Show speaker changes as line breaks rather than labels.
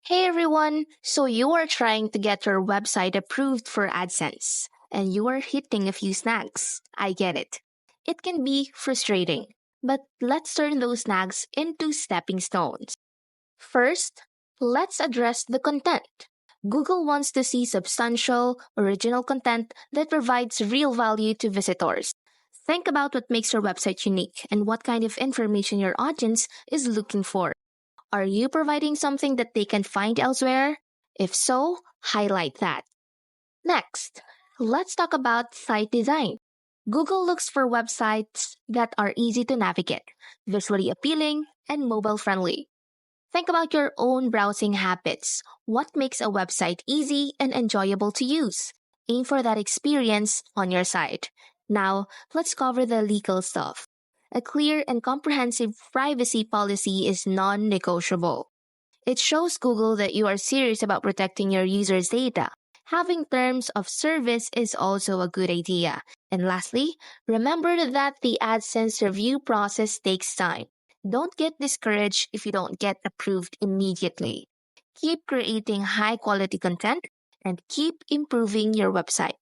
Hey everyone! So you are trying to get your website approved for AdSense, and you are hitting a few snags. I get it. It can be frustrating, but let's turn those snags into stepping stones. First, let's address the content. Google wants to see substantial, original content that provides real value to visitors. Think about what makes your website unique and what kind of information your audience is looking for. Are you providing something that they can find elsewhere? If so, highlight that. Next, let's talk about site design. Google looks for websites that are easy to navigate, visually appealing, and mobile friendly. Think about your own browsing habits. What makes a website easy and enjoyable to use? Aim for that experience on your site. Now, let's cover the legal stuff. A clear and comprehensive privacy policy is non negotiable. It shows Google that you are serious about protecting your users' data. Having terms of service is also a good idea. And lastly, remember that the AdSense review process takes time. Don't get discouraged if you don't get approved immediately. Keep creating high quality content and keep improving your website.